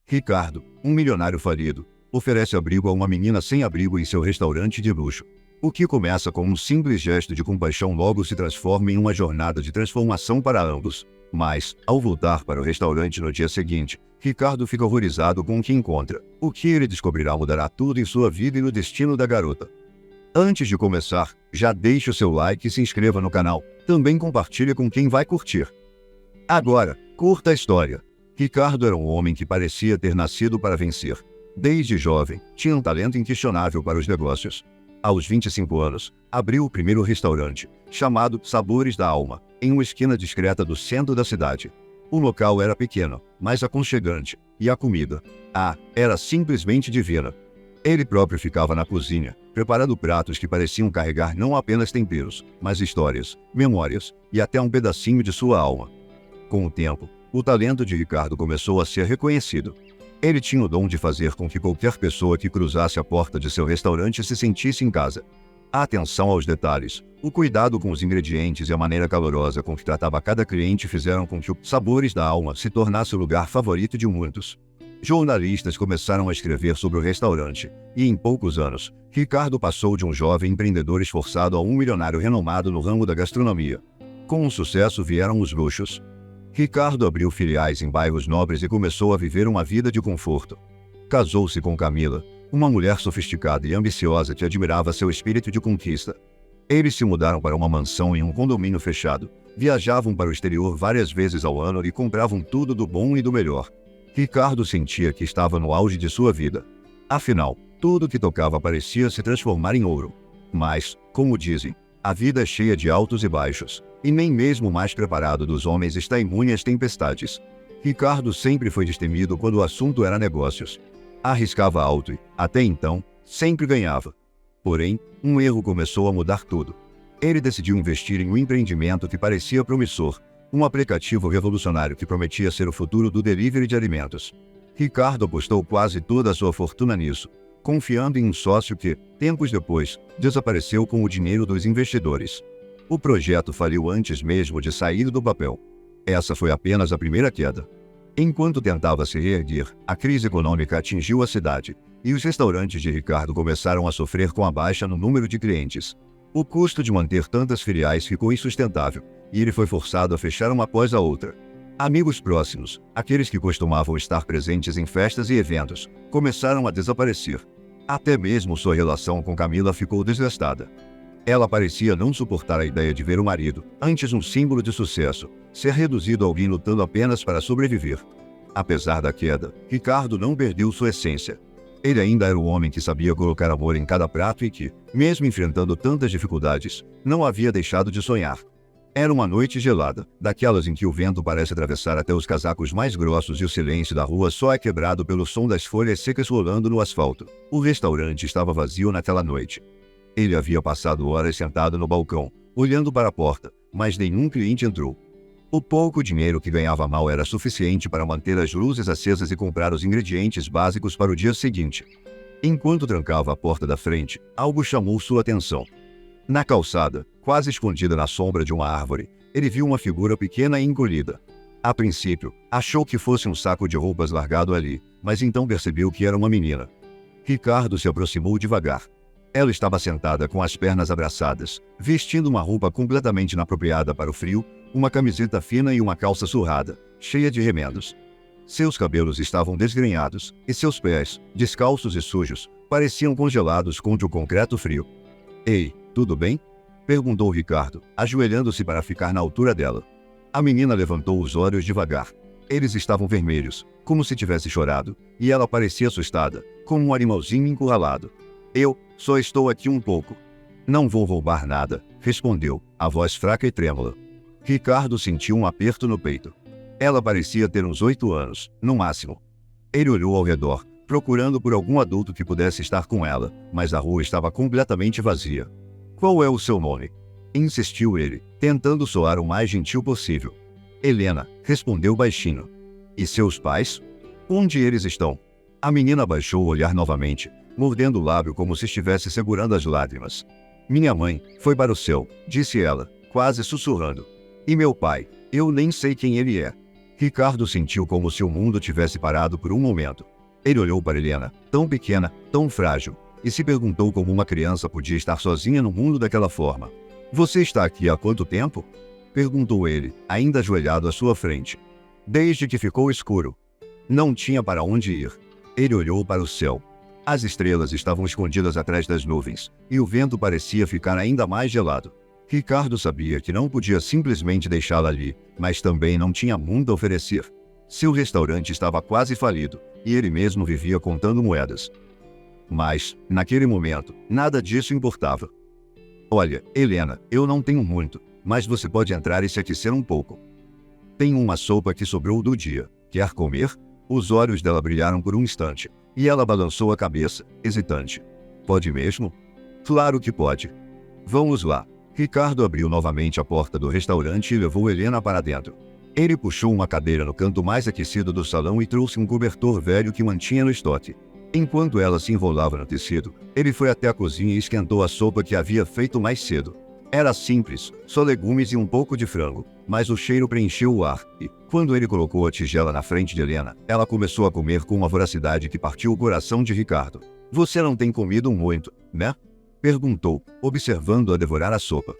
Ricardo, um milionário falido, oferece abrigo a uma menina sem abrigo em seu restaurante de luxo. O que começa com um simples gesto de compaixão logo se transforma em uma jornada de transformação para ambos. Mas, ao voltar para o restaurante no dia seguinte, Ricardo fica horrorizado com o que encontra. O que ele descobrirá mudará tudo em sua vida e no destino da garota. Antes de começar, já deixe o seu like e se inscreva no canal. Também compartilhe com quem vai curtir. Agora, curta a história. Ricardo era um homem que parecia ter nascido para vencer. Desde jovem, tinha um talento inquestionável para os negócios. Aos 25 anos, abriu o primeiro restaurante, chamado Sabores da Alma, em uma esquina discreta do centro da cidade. O local era pequeno, mas aconchegante, e a comida, era simplesmente divina. Ele próprio ficava na cozinha, preparando pratos que pareciam carregar não apenas temperos, mas histórias, memórias e até um pedacinho de sua alma. Com o tempo, o talento de Ricardo começou a ser reconhecido. Ele tinha o dom de fazer com que qualquer pessoa que cruzasse a porta de seu restaurante se sentisse em casa. A atenção aos detalhes, o cuidado com os ingredientes e a maneira calorosa com que tratava cada cliente fizeram com que o Sabores da Alma se tornasse o lugar favorito de muitos. Jornalistas começaram a escrever sobre o restaurante, e em poucos anos, Ricardo passou de um jovem empreendedor esforçado a um milionário renomado no ramo da gastronomia. Com o sucesso vieram os luxos. Ricardo abriu filiais em bairros nobres e começou a viver uma vida de conforto. Casou-se com Camila, uma mulher sofisticada e ambiciosa que admirava seu espírito de conquista. Eles se mudaram para uma mansão em um condomínio fechado, viajavam para o exterior várias vezes ao ano e compravam tudo do bom e do melhor. Ricardo sentia que estava no auge de sua vida. Afinal, tudo que tocava parecia se transformar em ouro. Mas, como dizem, a vida é cheia de altos e baixos, e nem mesmo o mais preparado dos homens está imune às tempestades. Ricardo sempre foi destemido quando o assunto era negócios. Arriscava alto e, até então, sempre ganhava. Porém, um erro começou a mudar tudo. Ele decidiu investir em um empreendimento que parecia promissor, um aplicativo revolucionário que prometia ser o futuro do delivery de alimentos. Ricardo apostou quase toda a sua fortuna nisso, confiando em um sócio que, tempos depois, desapareceu com o dinheiro dos investidores. O projeto faliu antes mesmo de sair do papel. Essa foi apenas a primeira queda. Enquanto tentava se reerguer, a crise econômica atingiu a cidade, e os restaurantes de Ricardo começaram a sofrer com a baixa no número de clientes. O custo de manter tantas filiais ficou insustentável, e ele foi forçado a fechar uma após a outra. Amigos próximos, aqueles que costumavam estar presentes em festas e eventos, começaram a desaparecer. Até mesmo sua relação com Camila ficou desgastada. Ela parecia não suportar a ideia de ver o marido, antes um símbolo de sucesso, ser reduzido a alguém lutando apenas para sobreviver. Apesar da queda, Ricardo não perdeu sua essência. Ele ainda era o homem que sabia colocar amor em cada prato e que, mesmo enfrentando tantas dificuldades, não havia deixado de sonhar. Era uma noite gelada, daquelas em que o vento parece atravessar até os casacos mais grossos e o silêncio da rua só é quebrado pelo som das folhas secas rolando no asfalto. O restaurante estava vazio naquela noite. Ele havia passado horas sentado no balcão, olhando para a porta, mas nenhum cliente entrou. O pouco dinheiro que ganhava mal era suficiente para manter as luzes acesas e comprar os ingredientes básicos para o dia seguinte. Enquanto trancava a porta da frente, algo chamou sua atenção. Na calçada, quase escondida na sombra de uma árvore, ele viu uma figura pequena e encolhida. A princípio, achou que fosse um saco de roupas largado ali, mas então percebeu que era uma menina. Ricardo se aproximou devagar. Ela estava sentada com as pernas abraçadas, vestindo uma roupa completamente inapropriada para o frio, uma camiseta fina e uma calça surrada, cheia de remendos. Seus cabelos estavam desgrenhados, e seus pés, descalços e sujos, pareciam congelados contra o concreto frio. "Ei, tudo bem?" perguntou Ricardo, ajoelhando-se para ficar na altura dela. A menina levantou os olhos devagar. Eles estavam vermelhos, como se tivesse chorado, e ela parecia assustada, como um animalzinho encurralado. "Eu só estou aqui um pouco." "Não vou roubar nada", respondeu, a voz fraca e trêmula. Ricardo sentiu um aperto no peito. Ela parecia ter uns 8 anos, no máximo. Ele olhou ao redor, procurando por algum adulto que pudesse estar com ela, mas a rua estava completamente vazia. "Qual é o seu nome?" insistiu ele, tentando soar o mais gentil possível. "Helena", respondeu baixinho. "E seus pais? Onde eles estão?" A menina baixou o olhar novamente, mordendo o lábio como se estivesse segurando as lágrimas. "Minha mãe foi para o céu", disse ela, quase sussurrando. "E meu pai, eu nem sei quem ele é." Ricardo sentiu como se o mundo tivesse parado por um momento. Ele olhou para Helena, tão pequena, tão frágil, e se perguntou como uma criança podia estar sozinha no mundo daquela forma. Você está aqui há quanto tempo? Perguntou ele, ainda ajoelhado à sua frente. Desde que ficou escuro. Não tinha para onde ir. Ele olhou para o céu. As estrelas estavam escondidas atrás das nuvens, e o vento parecia ficar ainda mais gelado. Ricardo sabia que não podia simplesmente deixá-la ali, mas também não tinha muito a oferecer. Seu restaurante estava quase falido, e ele mesmo vivia contando moedas. Mas, naquele momento, nada disso importava. Olha, Helena, eu não tenho muito, mas você pode entrar e se aquecer um pouco. Tenho uma sopa que sobrou do dia. Quer comer? Os olhos dela brilharam por um instante, e ela balançou a cabeça, hesitante. Pode mesmo? Claro que pode. Vamos lá. Ricardo abriu novamente a porta do restaurante e levou Helena para dentro. Ele puxou uma cadeira no canto mais aquecido do salão e trouxe um cobertor velho que mantinha no estoque. Enquanto ela se enrolava no tecido, ele foi até a cozinha e esquentou a sopa que havia feito mais cedo. Era simples, só legumes e um pouco de frango, mas o cheiro preencheu o ar, e, quando ele colocou a tigela na frente de Helena, ela começou a comer com uma voracidade que partiu o coração de Ricardo. Você não tem comido muito, né? Perguntou, observando-a devorar a sopa.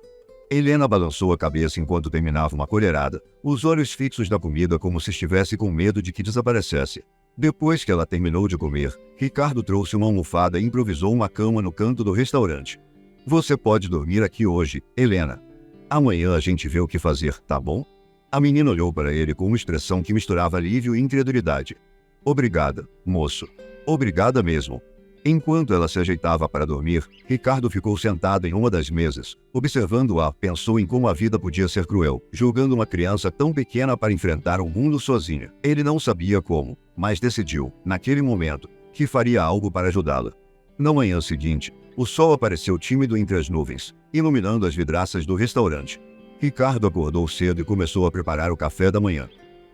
Helena balançou a cabeça enquanto terminava uma colherada, os olhos fixos na comida como se estivesse com medo de que desaparecesse. Depois que ela terminou de comer, Ricardo trouxe uma almofada e improvisou uma cama no canto do restaurante. Você pode dormir aqui hoje, Helena. Amanhã a gente vê o que fazer, tá bom? A menina olhou para ele com uma expressão que misturava alívio e incredulidade. Obrigada, moço. Obrigada mesmo. Enquanto ela se ajeitava para dormir, Ricardo ficou sentado em uma das mesas. Observando-a, pensou em como a vida podia ser cruel, julgando uma criança tão pequena para enfrentar o mundo sozinha. Ele não sabia como, mas decidiu, naquele momento, que faria algo para ajudá-la. Na manhã seguinte, o sol apareceu tímido entre as nuvens, iluminando as vidraças do restaurante. Ricardo acordou cedo e começou a preparar o café da manhã.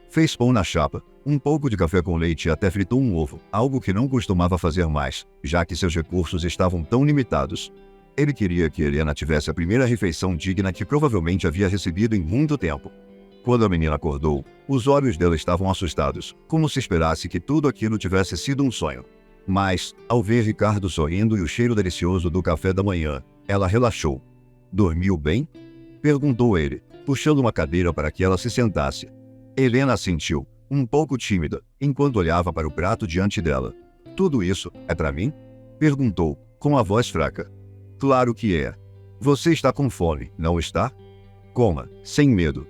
Fez pão na chapa, um pouco de café com leite e até fritou um ovo, algo que não costumava fazer mais, já que seus recursos estavam tão limitados. Ele queria que Helena tivesse a primeira refeição digna que provavelmente havia recebido em muito tempo. Quando a menina acordou, os olhos dela estavam assustados, como se esperasse que tudo aquilo tivesse sido um sonho. Mas, ao ver Ricardo sorrindo e o cheiro delicioso do café da manhã, ela relaxou. Dormiu bem? Perguntou ele, puxando uma cadeira para que ela se sentasse. Helena assentiu, um pouco tímida, enquanto olhava para o prato diante dela. Tudo isso é para mim? Perguntou, com a voz fraca. Claro que é. Você está com fome, não está? Coma, sem medo.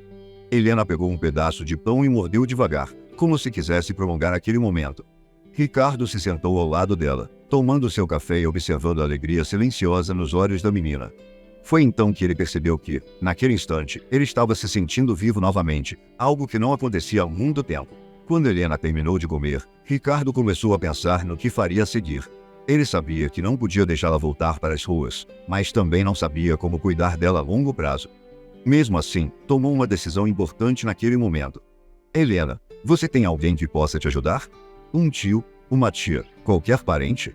Helena pegou um pedaço de pão e mordeu devagar, como se quisesse prolongar aquele momento. Ricardo se sentou ao lado dela, tomando seu café e observando a alegria silenciosa nos olhos da menina. Foi então que ele percebeu que, naquele instante, ele estava se sentindo vivo novamente, algo que não acontecia há muito tempo. Quando Helena terminou de comer, Ricardo começou a pensar no que faria a seguir. Ele sabia que não podia deixá-la voltar para as ruas, mas também não sabia como cuidar dela a longo prazo. Mesmo assim, tomou uma decisão importante naquele momento. Helena, você tem alguém que possa te ajudar? Um tio, uma tia, qualquer parente?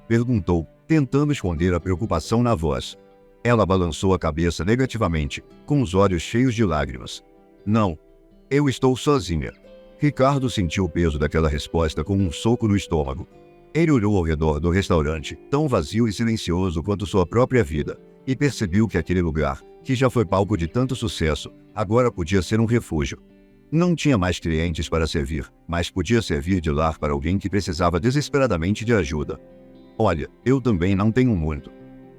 Perguntou, tentando esconder a preocupação na voz. Ela balançou a cabeça negativamente, com os olhos cheios de lágrimas. Não. Eu estou sozinha. Ricardo sentiu o peso daquela resposta como um soco no estômago. Ele olhou ao redor do restaurante, tão vazio e silencioso quanto sua própria vida, e percebeu que aquele lugar, que já foi palco de tanto sucesso, agora podia ser um refúgio. Não tinha mais clientes para servir, mas podia servir de lar para alguém que precisava desesperadamente de ajuda. Olha, eu também não tenho muito.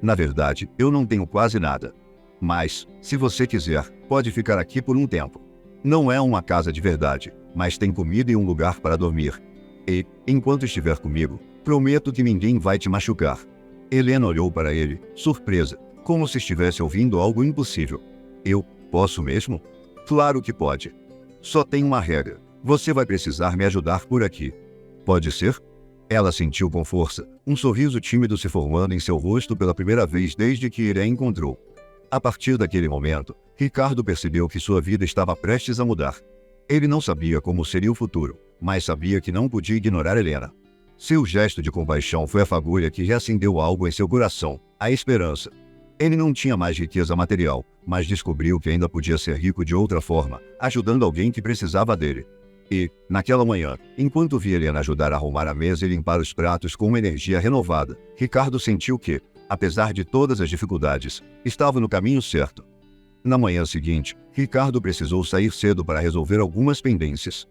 Na verdade, eu não tenho quase nada. Mas, se você quiser, pode ficar aqui por um tempo. Não é uma casa de verdade, mas tem comida e um lugar para dormir. E, enquanto estiver comigo, prometo que ninguém vai te machucar. Helena olhou para ele, surpresa, como se estivesse ouvindo algo impossível. Eu posso mesmo? Claro que pode. Só tem uma regra. Você vai precisar me ajudar por aqui. Pode ser? Ela sentiu com força, um sorriso tímido se formando em seu rosto pela primeira vez desde que ele a encontrou. A partir daquele momento, Ricardo percebeu que sua vida estava prestes a mudar. Ele não sabia como seria o futuro, mas sabia que não podia ignorar Helena. Seu gesto de compaixão foi a fagulha que reacendeu algo em seu coração, a esperança. Ele não tinha mais riqueza material, mas descobriu que ainda podia ser rico de outra forma, ajudando alguém que precisava dele. E, naquela manhã, enquanto via Helena ajudar a arrumar a mesa e limpar os pratos com uma energia renovada, Ricardo sentiu que, apesar de todas as dificuldades, estava no caminho certo. Na manhã seguinte, Ricardo precisou sair cedo para resolver algumas pendências.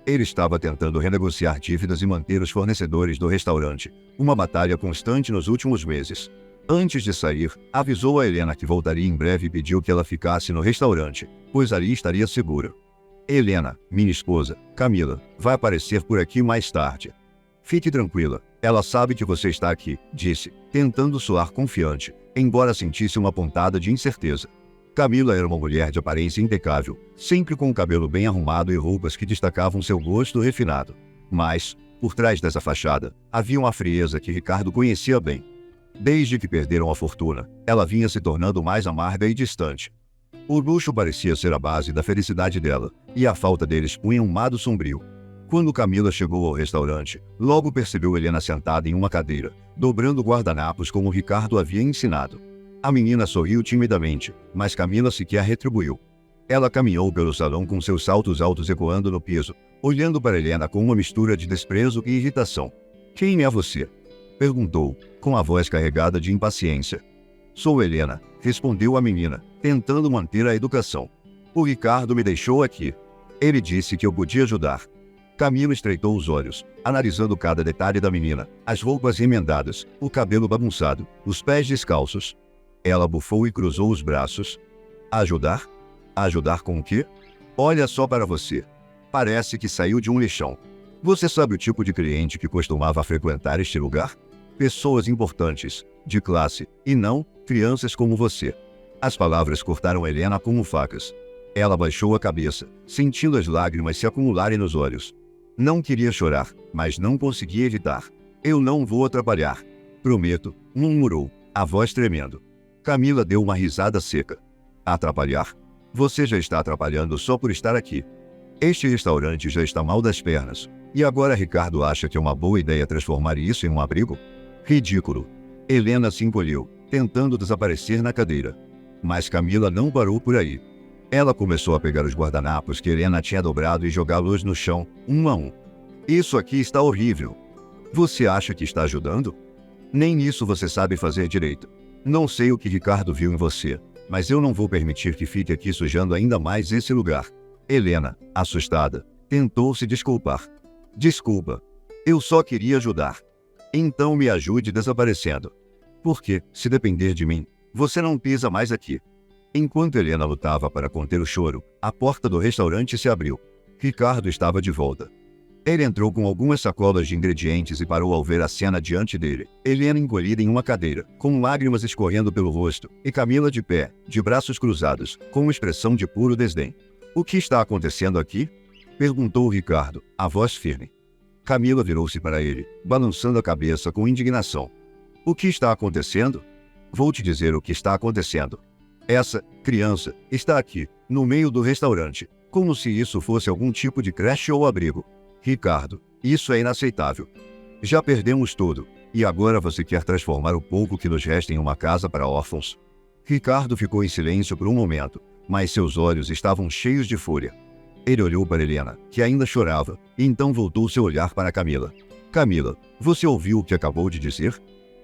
Ele estava tentando renegociar dívidas e manter os fornecedores do restaurante, uma batalha constante nos últimos meses. Antes de sair, avisou a Helena que voltaria em breve e pediu que ela ficasse no restaurante, pois ali estaria segura. Helena, minha esposa, Camila, vai aparecer por aqui mais tarde. Fique tranquila, ela sabe que você está aqui, disse, tentando soar confiante, embora sentisse uma pontada de incerteza. Camila era uma mulher de aparência impecável, sempre com o cabelo bem arrumado e roupas que destacavam seu gosto refinado. Mas, por trás dessa fachada, havia uma frieza que Ricardo conhecia bem. Desde que perderam a fortuna, ela vinha se tornando mais amarga e distante. O luxo parecia ser a base da felicidade dela, e a falta deles punha um lado sombrio. Quando Camila chegou ao restaurante, logo percebeu Helena sentada em uma cadeira, dobrando guardanapos como Ricardo havia ensinado. A menina sorriu timidamente, mas Camila sequer retribuiu. Ela caminhou pelo salão com seus saltos altos ecoando no piso, olhando para Helena com uma mistura de desprezo e irritação. "Quem é você?" perguntou, com a voz carregada de impaciência. "Sou Helena", respondeu a menina, tentando manter a educação. "O Ricardo me deixou aqui. Ele disse que eu podia ajudar." Camila estreitou os olhos, analisando cada detalhe da menina, as roupas remendadas, o cabelo bagunçado, os pés descalços. Ela bufou e cruzou os braços. "Ajudar? Ajudar com o quê? Olha só para você. Parece que saiu de um lixão. Você sabe o tipo de cliente que costumava frequentar este lugar? Pessoas importantes, de classe, e não crianças como você." As palavras cortaram Helena como facas. Ela baixou a cabeça, sentindo as lágrimas se acumularem nos olhos. Não queria chorar, mas não conseguia evitar. "Eu não vou atrapalhar. Prometo", murmurou, a voz tremendo. Camila deu uma risada seca. "Atrapalhar? Você já está atrapalhando só por estar aqui. Este restaurante já está mal das pernas. E agora Ricardo acha que é uma boa ideia transformar isso em um abrigo? Ridículo." Helena se encolheu, tentando desaparecer na cadeira. Mas Camila não parou por aí. Ela começou a pegar os guardanapos que Helena tinha dobrado e jogá-los no chão, um a um. "Isso aqui está horrível. Você acha que está ajudando? Nem isso você sabe fazer direito. Não sei o que Ricardo viu em você, mas eu não vou permitir que fique aqui sujando ainda mais esse lugar." Helena, assustada, tentou se desculpar. "Desculpa. Eu só queria ajudar. Então me ajude desaparecendo. Porque, se depender de mim, você não pisa mais aqui." Enquanto Helena lutava para conter o choro, a porta do restaurante se abriu. Ricardo estava de volta. Ele entrou com algumas sacolas de ingredientes e parou ao ver a cena diante dele. Helena encolhida em uma cadeira, com lágrimas escorrendo pelo rosto, e Camila de pé, de braços cruzados, com uma expressão de puro desdém. "O que está acontecendo aqui?" perguntou Ricardo, a voz firme. Camila virou-se para ele, balançando a cabeça com indignação. "O que está acontecendo? Vou te dizer o que está acontecendo. Essa criança está aqui, no meio do restaurante, como se isso fosse algum tipo de creche ou abrigo. Ricardo, isso é inaceitável. Já perdemos tudo, e agora você quer transformar o pouco que nos resta em uma casa para órfãos?" Ricardo ficou em silêncio por um momento, mas seus olhos estavam cheios de fúria. Ele olhou para Helena, que ainda chorava, e então voltou seu olhar para Camila. "Camila, você ouviu o que acabou de dizer?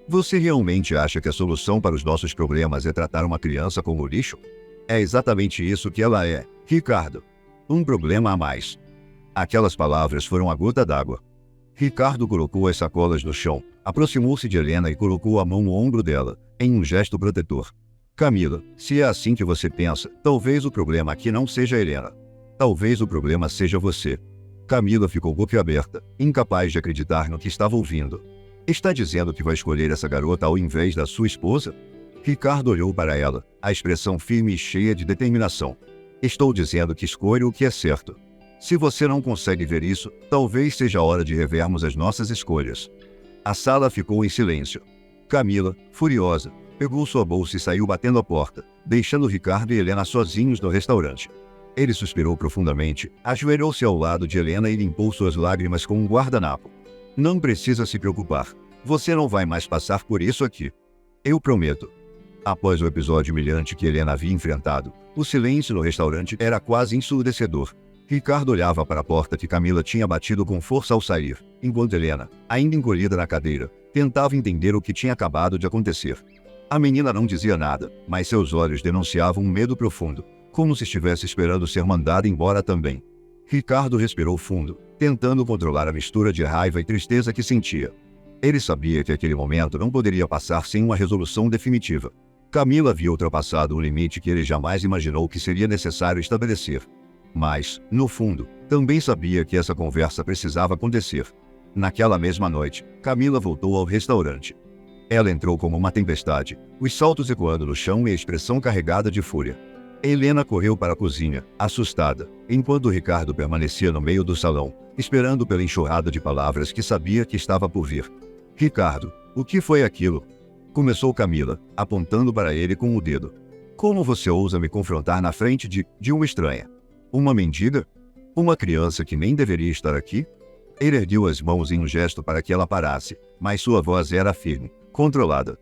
Você realmente acha que a solução para os nossos problemas é tratar uma criança como lixo? É exatamente isso que ela é, Ricardo. Um problema a mais." Aquelas palavras foram a gota d'água. Ricardo colocou as sacolas no chão, aproximou-se de Helena e colocou a mão no ombro dela, em um gesto protetor. "Camila, se é assim que você pensa, talvez o problema aqui não seja Helena. Talvez o problema seja você." Camila ficou boquiaberta, incapaz de acreditar no que estava ouvindo. "Está dizendo que vai escolher essa garota ao invés da sua esposa?" Ricardo olhou para ela, a expressão firme e cheia de determinação. "Estou dizendo que escolho o que é certo. Se você não consegue ver isso, talvez seja a hora de revermos as nossas escolhas." A sala ficou em silêncio. Camila, furiosa, pegou sua bolsa e saiu batendo a porta, deixando Ricardo e Helena sozinhos no restaurante. Ele suspirou profundamente, ajoelhou-se ao lado de Helena e limpou suas lágrimas com um guardanapo. "Não precisa se preocupar. Você não vai mais passar por isso aqui. Eu prometo." Após o episódio humilhante que Helena havia enfrentado, o silêncio no restaurante era quase ensurdecedor. Ricardo olhava para a porta que Camila tinha batido com força ao sair, enquanto Helena, ainda encolhida na cadeira, tentava entender o que tinha acabado de acontecer. A menina não dizia nada, mas seus olhos denunciavam um medo profundo, como se estivesse esperando ser mandada embora também. Ricardo respirou fundo, tentando controlar a mistura de raiva e tristeza que sentia. Ele sabia que aquele momento não poderia passar sem uma resolução definitiva. Camila havia ultrapassado um limite que ele jamais imaginou que seria necessário estabelecer. Mas, no fundo, também sabia que essa conversa precisava acontecer. Naquela mesma noite, Camila voltou ao restaurante. Ela entrou como uma tempestade, os saltos ecoando no chão e a expressão carregada de fúria. Helena correu para a cozinha, assustada, enquanto Ricardo permanecia no meio do salão, esperando pela enxurrada de palavras que sabia que estava por vir. Ricardo, o que foi aquilo? Começou Camila, apontando para ele com o dedo. Como você ousa me confrontar na frente de uma estranha? Uma mendiga? Uma criança que nem deveria estar aqui? Ele ergueu as mãos em um gesto para que ela parasse, mas sua voz era firme, controlada.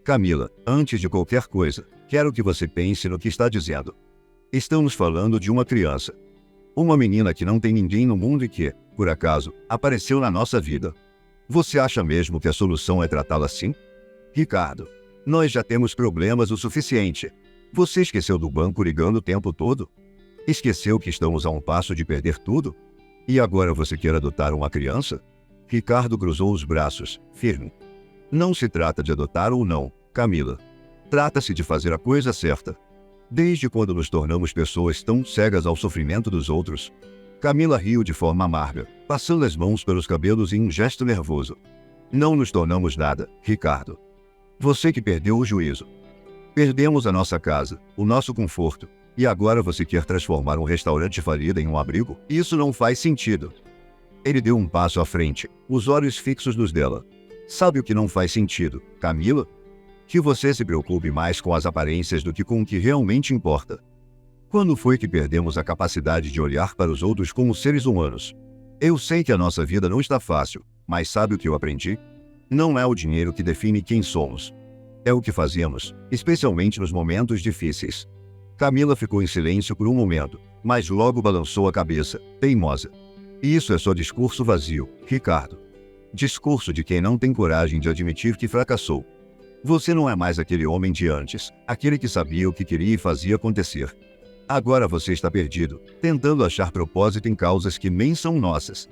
Camila, antes de qualquer coisa, quero que você pense no que está dizendo. Estamos falando de uma criança. Uma menina que não tem ninguém no mundo e que, por acaso, apareceu na nossa vida. Você acha mesmo que a solução é tratá-la assim? Ricardo, nós já temos problemas o suficiente. Você esqueceu do banco ligando o tempo todo? Esqueceu que estamos a um passo de perder tudo? E agora você quer adotar uma criança? Ricardo cruzou os braços, firme. Não se trata de adotar ou não, Camila. Trata-se de fazer a coisa certa. Desde quando nos tornamos pessoas tão cegas ao sofrimento dos outros? Camila riu de forma amarga, passando as mãos pelos cabelos em um gesto nervoso. Não nos tornamos nada, Ricardo. Você que perdeu o juízo. Perdemos a nossa casa, o nosso conforto, e agora você quer transformar um restaurante falido em um abrigo? Isso não faz sentido. Ele deu um passo à frente, os olhos fixos nos dela. Sabe o que não faz sentido, Camila? Que você se preocupe mais com as aparências do que com o que realmente importa. Quando foi que perdemos a capacidade de olhar para os outros como seres humanos? Eu sei que a nossa vida não está fácil, mas sabe o que eu aprendi? Não é o dinheiro que define quem somos. É o que fazemos, especialmente nos momentos difíceis. Camila ficou em silêncio por um momento, mas logo balançou a cabeça, teimosa. Isso é só discurso vazio, Ricardo. Discurso de quem não tem coragem de admitir que fracassou. Você não é mais aquele homem de antes, aquele que sabia o que queria e fazia acontecer. Agora você está perdido, tentando achar propósito em causas que nem são nossas.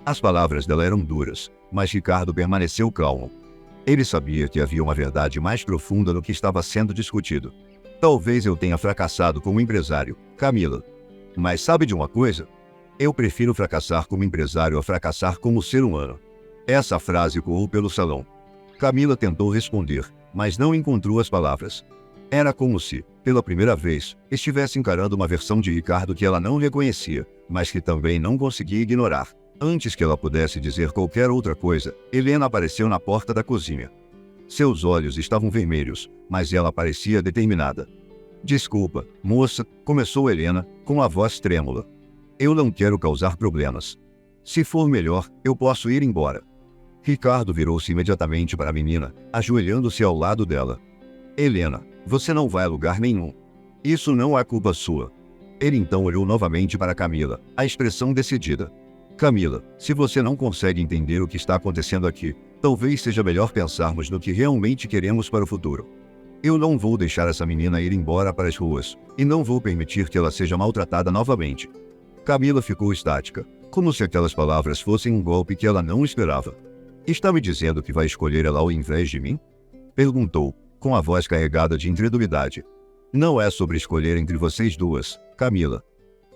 As palavras dela eram duras, mas Ricardo permaneceu calmo. Ele sabia que havia uma verdade mais profunda no que estava sendo discutido. Talvez eu tenha fracassado como empresário, Camila. Mas sabe de uma coisa? Eu prefiro fracassar como empresário a fracassar como ser humano. Essa frase ecoou pelo salão. Camila tentou responder, mas não encontrou as palavras. Era como se, pela primeira vez, estivesse encarando uma versão de Ricardo que ela não reconhecia, mas que também não conseguia ignorar. Antes que ela pudesse dizer qualquer outra coisa, Helena apareceu na porta da cozinha. Seus olhos estavam vermelhos, mas ela parecia determinada. Desculpa, moça, começou Helena, com a voz trêmula. Eu não quero causar problemas. Se for melhor, eu posso ir embora. Ricardo virou-se imediatamente para a menina, ajoelhando-se ao lado dela. Helena, você não vai a lugar nenhum. Isso não é culpa sua. Ele então olhou novamente para Camila, a expressão decidida. Camila, se você não consegue entender o que está acontecendo aqui, talvez seja melhor pensarmos no que realmente queremos para o futuro. Eu não vou deixar essa menina ir embora para as ruas, e não vou permitir que ela seja maltratada novamente. Camila ficou estática, como se aquelas palavras fossem um golpe que ela não esperava. Está me dizendo que vai escolher ela ao invés de mim? Perguntou, com a voz carregada de incredulidade. Não é sobre escolher entre vocês duas, Camila.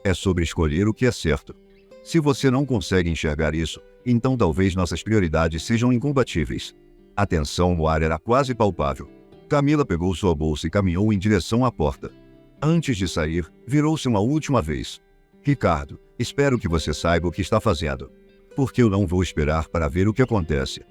É sobre escolher o que é certo. Se você não consegue enxergar isso, então talvez nossas prioridades sejam incompatíveis. A tensão no ar era quase palpável. Camila pegou sua bolsa e caminhou em direção à porta. Antes de sair, virou-se uma última vez. Ricardo, espero que você saiba o que está fazendo. Porque eu não vou esperar para ver o que acontece.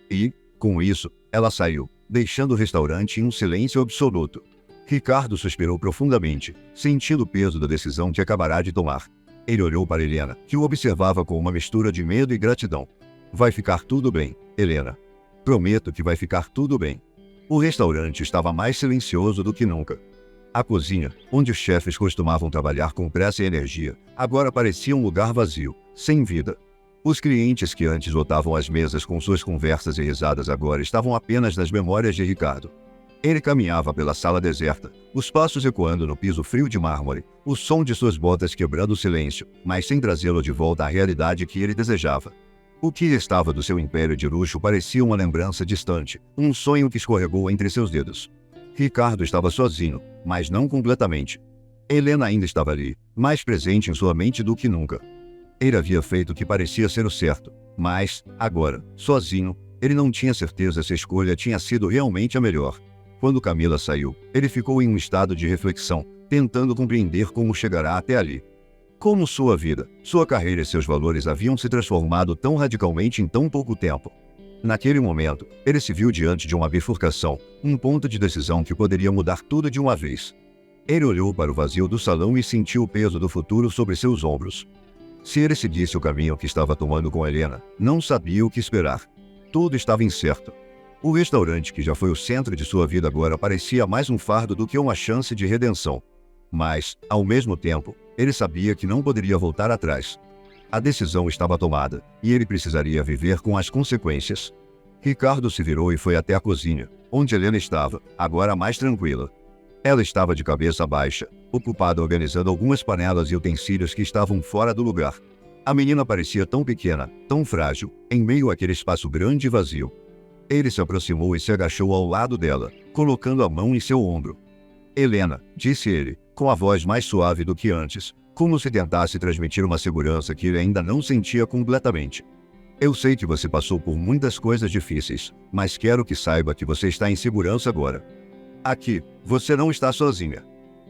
E, com isso, ela saiu, deixando o restaurante em um silêncio absoluto. Ricardo suspirou profundamente, sentindo o peso da decisão que acabará de tomar. Ele olhou para Helena, que o observava com uma mistura de medo e gratidão. Vai ficar tudo bem, Helena. Prometo que vai ficar tudo bem. O restaurante estava mais silencioso do que nunca. A cozinha, onde os chefes costumavam trabalhar com pressa e energia, agora parecia um lugar vazio, sem vida. Os clientes que antes lotavam as mesas com suas conversas e risadas agora estavam apenas nas memórias de Ricardo. Ele caminhava pela sala deserta, os passos ecoando no piso frio de mármore, o som de suas botas quebrando o silêncio, mas sem trazê-lo de volta à realidade que ele desejava. O que restava do seu império de luxo parecia uma lembrança distante, um sonho que escorregou entre seus dedos. Ricardo estava sozinho, mas não completamente. Helena ainda estava ali, mais presente em sua mente do que nunca. Ele havia feito o que parecia ser o certo, mas, agora, sozinho, ele não tinha certeza se a escolha tinha sido realmente a melhor. Quando Camila saiu, ele ficou em um estado de reflexão, tentando compreender como chegará até ali. Como sua vida, sua carreira e seus valores haviam se transformado tão radicalmente em tão pouco tempo. Naquele momento, ele se viu diante de uma bifurcação, um ponto de decisão que poderia mudar tudo de uma vez. Ele olhou para o vazio do salão e sentiu o peso do futuro sobre seus ombros. Se ele seguisse o caminho que estava tomando com Helena, não sabia o que esperar. Tudo estava incerto. O restaurante, que já foi o centro de sua vida agora, parecia mais um fardo do que uma chance de redenção. Mas, ao mesmo tempo, ele sabia que não poderia voltar atrás. A decisão estava tomada, e ele precisaria viver com as consequências. Ricardo se virou e foi até a cozinha, onde Helena estava, agora mais tranquila. Ela estava de cabeça baixa, ocupada organizando algumas panelas e utensílios que estavam fora do lugar. A menina parecia tão pequena, tão frágil, em meio àquele espaço grande e vazio. Ele se aproximou e se agachou ao lado dela, colocando a mão em seu ombro. Helena, disse ele, com a voz mais suave do que antes, como se tentasse transmitir uma segurança que ele ainda não sentia completamente. Eu sei que você passou por muitas coisas difíceis, mas quero que saiba que você está em segurança agora. Aqui, você não está sozinha.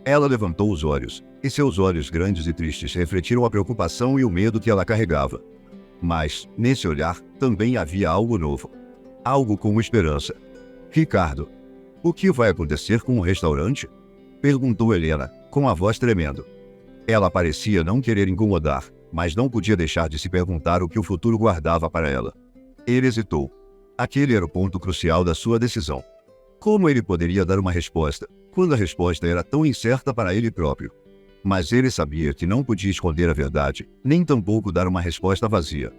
Ela levantou os olhos, e seus olhos grandes e tristes refletiram a preocupação e o medo que ela carregava. Mas, nesse olhar, também havia algo novo. Algo como esperança. Ricardo, o que vai acontecer com o restaurante? Perguntou Helena, com a voz tremendo. Ela parecia não querer incomodar, mas não podia deixar de se perguntar o que o futuro guardava para ela. Ele hesitou. Aquele era o ponto crucial da sua decisão. Como ele poderia dar uma resposta, quando a resposta era tão incerta para ele próprio? Mas ele sabia que não podia esconder a verdade, nem tampouco dar uma resposta vazia.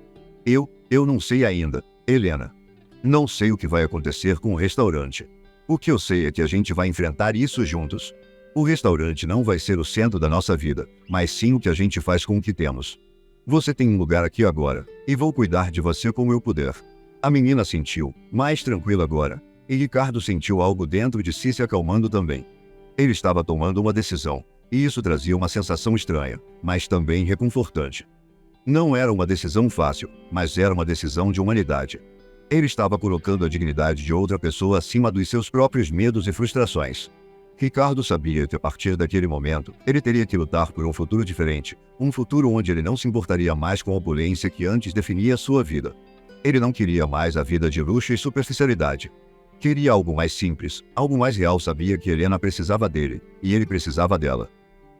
Eu não sei ainda, Helena. Não sei o que vai acontecer com o restaurante. O que eu sei é que a gente vai enfrentar isso juntos. O restaurante não vai ser o centro da nossa vida, mas sim o que a gente faz com o que temos. Você tem um lugar aqui agora, e vou cuidar de você como eu puder. A menina sentiu, mais tranquila agora, e Ricardo sentiu algo dentro de si se acalmando também. Ele estava tomando uma decisão, e isso trazia uma sensação estranha, mas também reconfortante. Não era uma decisão fácil, mas era uma decisão de humanidade. Ele estava colocando a dignidade de outra pessoa acima dos seus próprios medos e frustrações. Ricardo sabia que a partir daquele momento, ele teria que lutar por um futuro diferente, um futuro onde ele não se importaria mais com a opulência que antes definia sua vida. Ele não queria mais a vida de luxo e superficialidade. Queria algo mais simples, algo mais real. Sabia que Helena precisava dele, e ele precisava dela.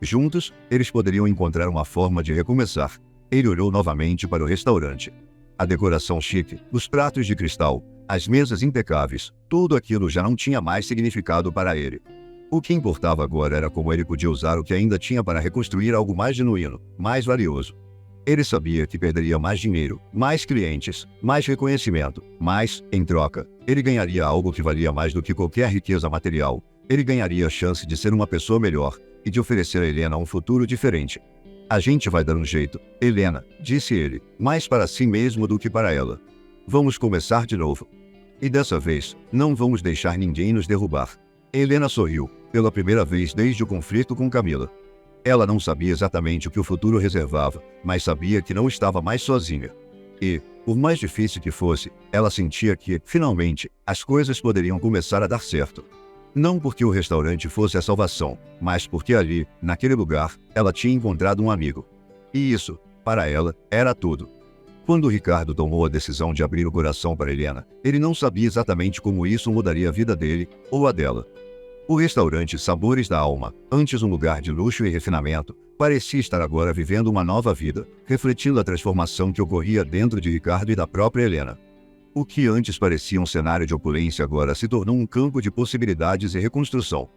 Juntos, eles poderiam encontrar uma forma de recomeçar. Ele olhou novamente para o restaurante. A decoração chique, os pratos de cristal, as mesas impecáveis, tudo aquilo já não tinha mais significado para ele. O que importava agora era como ele podia usar o que ainda tinha para reconstruir algo mais genuíno, mais valioso. Ele sabia que perderia mais dinheiro, mais clientes, mais reconhecimento, mas, em troca, ele ganharia algo que valia mais do que qualquer riqueza material. Ele ganharia a chance de ser uma pessoa melhor e de oferecer a Helena um futuro diferente. A gente vai dar um jeito, Helena, disse ele, mais para si mesmo do que para ela. Vamos começar de novo. E dessa vez, não vamos deixar ninguém nos derrubar. Helena sorriu, pela primeira vez desde o conflito com Camila. Ela não sabia exatamente o que o futuro reservava, mas sabia que não estava mais sozinha. E, por mais difícil que fosse, ela sentia que, finalmente, as coisas poderiam começar a dar certo. Não porque o restaurante fosse a salvação, mas porque ali, naquele lugar, ela tinha encontrado um amigo. E isso, para ela, era tudo. Quando Ricardo tomou a decisão de abrir o coração para Helena, ele não sabia exatamente como isso mudaria a vida dele ou a dela. O restaurante Sabores da Alma, antes um lugar de luxo e refinamento, parecia estar agora vivendo uma nova vida, refletindo a transformação que ocorria dentro de Ricardo e da própria Helena. O que antes parecia um cenário de opulência agora se tornou um campo de possibilidades e reconstrução.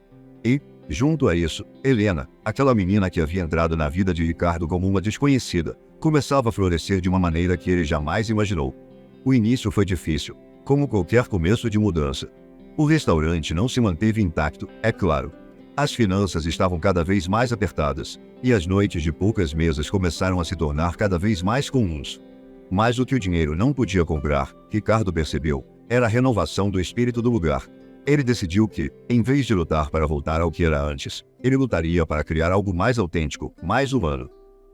E, Junto a isso, Helena, aquela menina que havia entrado na vida de Ricardo como uma desconhecida, começava a florescer de uma maneira que ele jamais imaginou. O início foi difícil, como qualquer começo de mudança. O restaurante não se manteve intacto, é claro. As finanças estavam cada vez mais apertadas, e as noites de poucas mesas começaram a se tornar cada vez mais comuns. Mas o que o dinheiro não podia comprar, Ricardo percebeu, era a renovação do espírito do lugar. Ele decidiu que, em vez de lutar para voltar ao que era antes, ele lutaria para criar algo mais autêntico, mais humano.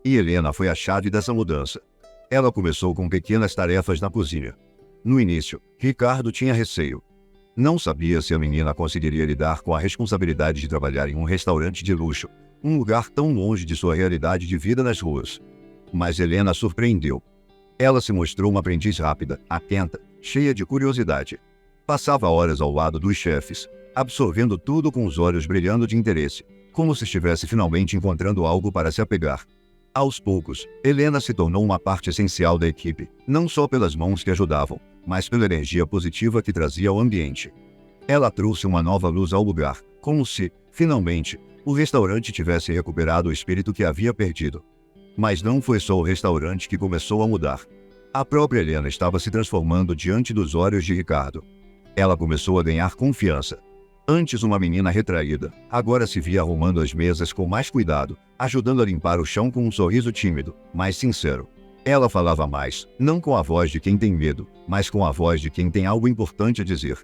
E Helena foi a chave dessa mudança. Ela começou com pequenas tarefas na cozinha. No início, Ricardo tinha receio. Não sabia se a menina conseguiria lidar com a responsabilidade de trabalhar em um restaurante de luxo, um lugar tão longe de sua realidade de vida nas ruas. Mas Helena surpreendeu. Ela se mostrou uma aprendiz rápida, atenta, cheia de curiosidade. Passava horas ao lado dos chefes, absorvendo tudo com os olhos brilhando de interesse, como se estivesse finalmente encontrando algo para se apegar. Aos poucos, Helena se tornou uma parte essencial da equipe, não só pelas mãos que ajudavam, mas pela energia positiva que trazia ao ambiente. Ela trouxe uma nova luz ao lugar, como se, finalmente, o restaurante tivesse recuperado o espírito que havia perdido. Mas não foi só o restaurante que começou a mudar. A própria Helena estava se transformando diante dos olhos de Ricardo. Ela começou a ganhar confiança. Antes uma menina retraída, agora se via arrumando as mesas com mais cuidado, ajudando a limpar o chão com um sorriso tímido, mas sincero. Ela falava mais, não com a voz de quem tem medo, mas com a voz de quem tem algo importante a dizer.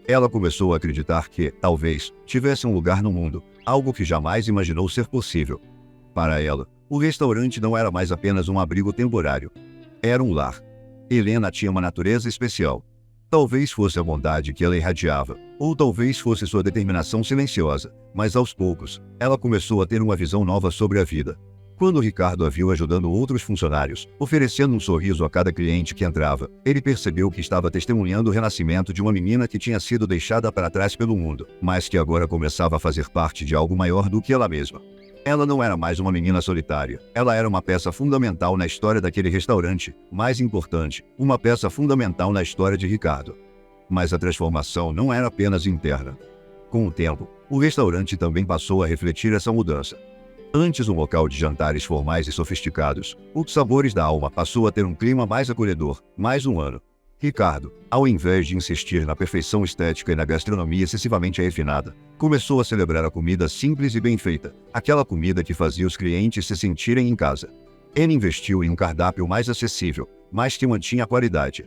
Ela começou a acreditar que, talvez, tivesse um lugar no mundo, algo que jamais imaginou ser possível. Para ela, o restaurante não era mais apenas um abrigo temporário. Era um lar. Helena tinha uma natureza especial. Talvez fosse a bondade que ela irradiava, ou talvez fosse sua determinação silenciosa, mas aos poucos, ela começou a ter uma visão nova sobre a vida. Quando Ricardo a viu ajudando outros funcionários, oferecendo um sorriso a cada cliente que entrava, ele percebeu que estava testemunhando o renascimento de uma menina que tinha sido deixada para trás pelo mundo, mas que agora começava a fazer parte de algo maior do que ela mesma. Ela não era mais uma menina solitária, ela era uma peça fundamental na história daquele restaurante, mais importante, uma peça fundamental na história de Ricardo. Mas a transformação não era apenas interna. Com o tempo, o restaurante também passou a refletir essa mudança. Antes um local de jantares formais e sofisticados, os Sabores da Alma passou a ter um clima mais acolhedor, mais humano. Ricardo, ao invés de insistir na perfeição estética e na gastronomia excessivamente refinada, começou a celebrar a comida simples e bem feita, aquela comida que fazia os clientes se sentirem em casa. Ele investiu em um cardápio mais acessível, mas que mantinha a qualidade.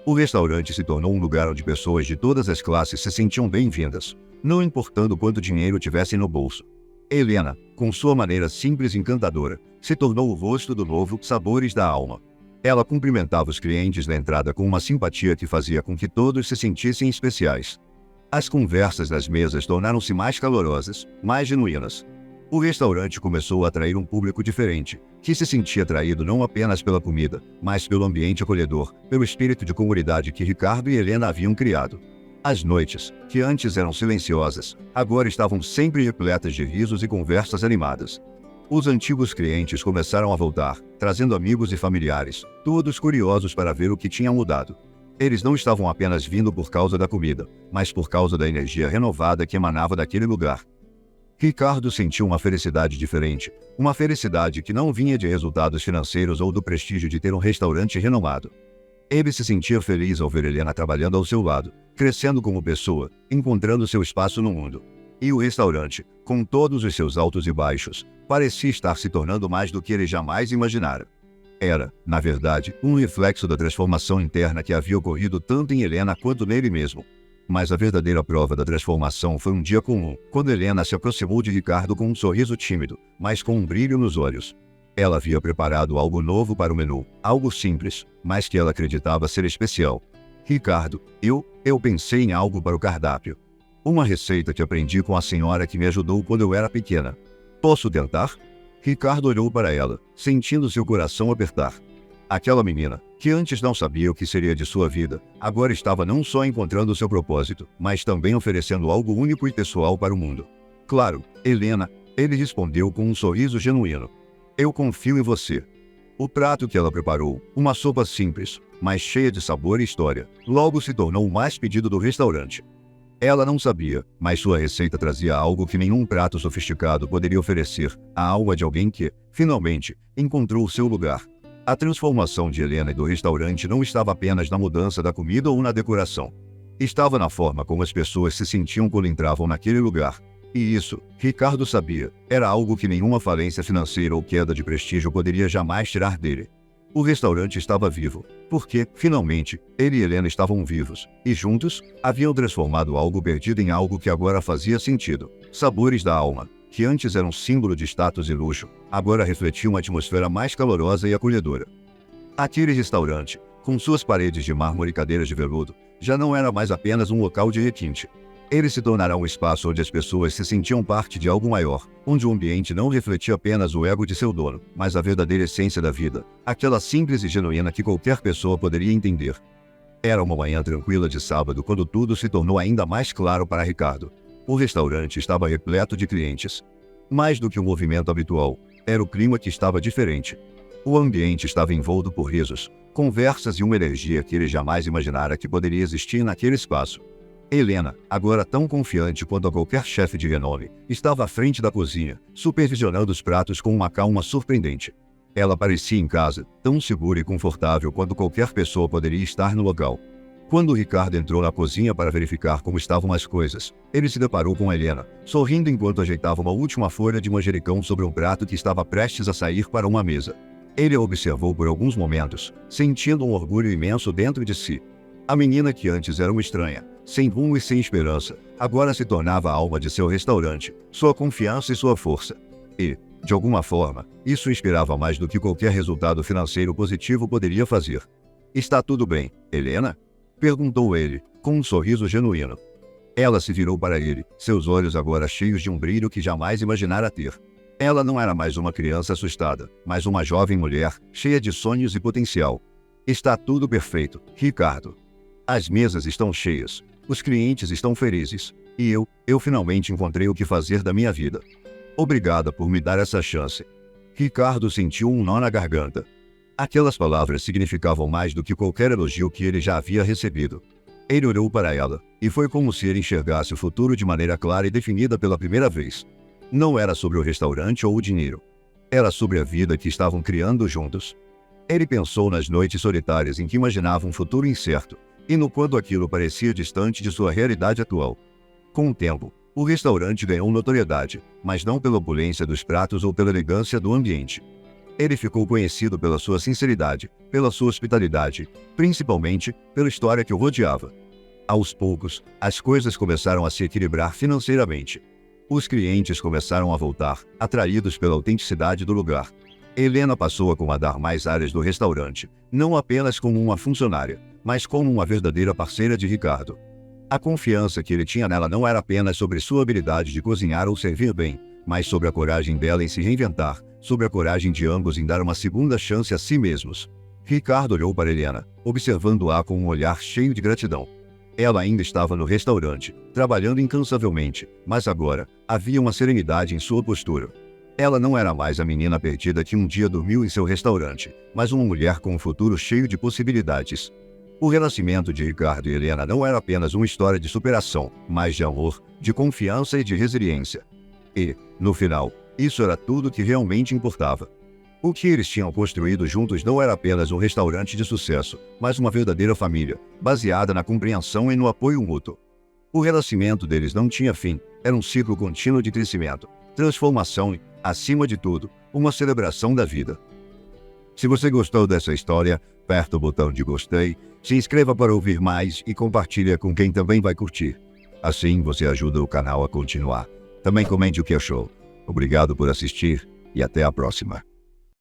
O restaurante se tornou um lugar onde pessoas de todas as classes se sentiam bem-vindas, não importando quanto dinheiro tivessem no bolso. Helena, com sua maneira simples e encantadora, se tornou o rosto do novo Sabores da Alma. Ela cumprimentava os clientes na entrada com uma simpatia que fazia com que todos se sentissem especiais. As conversas das mesas tornaram-se mais calorosas, mais genuínas. O restaurante começou a atrair um público diferente, que se sentia atraído não apenas pela comida, mas pelo ambiente acolhedor, pelo espírito de comunidade que Ricardo e Helena haviam criado. As noites, que antes eram silenciosas, agora estavam sempre repletas de risos e conversas animadas. Os antigos clientes começaram a voltar, trazendo amigos e familiares, todos curiosos para ver o que tinha mudado. Eles não estavam apenas vindo por causa da comida, mas por causa da energia renovada que emanava daquele lugar. Ricardo sentiu uma felicidade diferente, uma felicidade que não vinha de resultados financeiros ou do prestígio de ter um restaurante renomado. Ele se sentia feliz ao ver Helena trabalhando ao seu lado, crescendo como pessoa, encontrando seu espaço no mundo. E o restaurante, com todos os seus altos e baixos, parecia estar se tornando mais do que ele jamais imaginara. Era, na verdade, um reflexo da transformação interna que havia ocorrido tanto em Helena quanto nele mesmo. Mas a verdadeira prova da transformação foi um dia comum, quando Helena se aproximou de Ricardo com um sorriso tímido, mas com um brilho nos olhos. Ela havia preparado algo novo para o menu, algo simples, mas que ela acreditava ser especial. Ricardo, eu pensei em algo para o cardápio. Uma receita que aprendi com a senhora que me ajudou quando eu era pequena. Posso tentar? Ricardo olhou para ela, sentindo seu coração apertar. Aquela menina, que antes não sabia o que seria de sua vida, agora estava não só encontrando seu propósito, mas também oferecendo algo único e pessoal para o mundo. Claro, Helena, ele respondeu com um sorriso genuíno. Eu confio em você. O prato que ela preparou, uma sopa simples, mas cheia de sabor e história, logo se tornou o mais pedido do restaurante. Ela não sabia, mas sua receita trazia algo que nenhum prato sofisticado poderia oferecer: a alma de alguém que, finalmente, encontrou seu lugar. A transformação de Helena e do restaurante não estava apenas na mudança da comida ou na decoração. Estava na forma como as pessoas se sentiam quando entravam naquele lugar. E isso, Ricardo sabia, era algo que nenhuma falência financeira ou queda de prestígio poderia jamais tirar dele. O restaurante estava vivo, porque, finalmente, ele e Helena estavam vivos, e juntos, haviam transformado algo perdido em algo que agora fazia sentido. Sabores da alma, que antes eram símbolo de status e luxo, agora refletiam uma atmosfera mais calorosa e acolhedora. Aquele restaurante, com suas paredes de mármore e cadeiras de veludo, já não era mais apenas um local de requinte. Ele se tornará um espaço onde as pessoas se sentiam parte de algo maior, onde o ambiente não refletia apenas o ego de seu dono, mas a verdadeira essência da vida, aquela simples e genuína que qualquer pessoa poderia entender. Era uma manhã tranquila de sábado quando tudo se tornou ainda mais claro para Ricardo. O restaurante estava repleto de clientes. Mais do que o movimento habitual, era o clima que estava diferente. O ambiente estava envolto por risos, conversas e uma energia que ele jamais imaginara que poderia existir naquele espaço. Helena, agora tão confiante quanto a qualquer chefe de renome, estava à frente da cozinha, supervisionando os pratos com uma calma surpreendente. Ela parecia em casa, tão segura e confortável quanto qualquer pessoa poderia estar no local. Quando Ricardo entrou na cozinha para verificar como estavam as coisas, ele se deparou com Helena, sorrindo enquanto ajeitava uma última folha de manjericão sobre um prato que estava prestes a sair para uma mesa. Ele a observou por alguns momentos, sentindo um orgulho imenso dentro de si. A menina que antes era uma estranha, sem rumo e sem esperança, agora se tornava a alma de seu restaurante, sua confiança e sua força. E, de alguma forma, isso inspirava mais do que qualquer resultado financeiro positivo poderia fazer. "Está tudo bem, Helena?" perguntou ele, com um sorriso genuíno. Ela se virou para ele, seus olhos agora cheios de um brilho que jamais imaginara ter. Ela não era mais uma criança assustada, mas uma jovem mulher, cheia de sonhos e potencial. "Está tudo perfeito, Ricardo. As mesas estão cheias, os clientes estão felizes, e eu finalmente encontrei o que fazer da minha vida. Obrigada por me dar essa chance." Ricardo sentiu um nó na garganta. Aquelas palavras significavam mais do que qualquer elogio que ele já havia recebido. Ele olhou para ela, e foi como se ele enxergasse o futuro de maneira clara e definida pela primeira vez. Não era sobre o restaurante ou o dinheiro. Era sobre a vida que estavam criando juntos. Ele pensou nas noites solitárias em que imaginava um futuro incerto, e no quanto aquilo parecia distante de sua realidade atual. Com o tempo, o restaurante ganhou notoriedade, mas não pela opulência dos pratos ou pela elegância do ambiente. Ele ficou conhecido pela sua sinceridade, pela sua hospitalidade, principalmente pela história que o rodeava. Aos poucos, as coisas começaram a se equilibrar financeiramente. Os clientes começaram a voltar, atraídos pela autenticidade do lugar. Helena passou a comandar mais áreas do restaurante, não apenas como uma funcionária, mas como uma verdadeira parceira de Ricardo. A confiança que ele tinha nela não era apenas sobre sua habilidade de cozinhar ou servir bem, mas sobre a coragem dela em se reinventar, sobre a coragem de ambos em dar uma segunda chance a si mesmos. Ricardo olhou para Helena, observando-a com um olhar cheio de gratidão. Ela ainda estava no restaurante, trabalhando incansavelmente, mas agora havia uma serenidade em sua postura. Ela não era mais a menina perdida que um dia dormiu em seu restaurante, mas uma mulher com um futuro cheio de possibilidades. O renascimento de Ricardo e Helena não era apenas uma história de superação, mas de amor, de confiança e de resiliência. E, no final, isso era tudo que realmente importava. O que eles tinham construído juntos não era apenas um restaurante de sucesso, mas uma verdadeira família, baseada na compreensão e no apoio mútuo. O renascimento deles não tinha fim, era um ciclo contínuo de crescimento, transformação e, acima de tudo, uma celebração da vida. Se você gostou dessa história, aperta o botão de gostei, se inscreva para ouvir mais e compartilhe com quem também vai curtir. Assim você ajuda o canal a continuar. Também comente o que achou. Obrigado por assistir e até a próxima.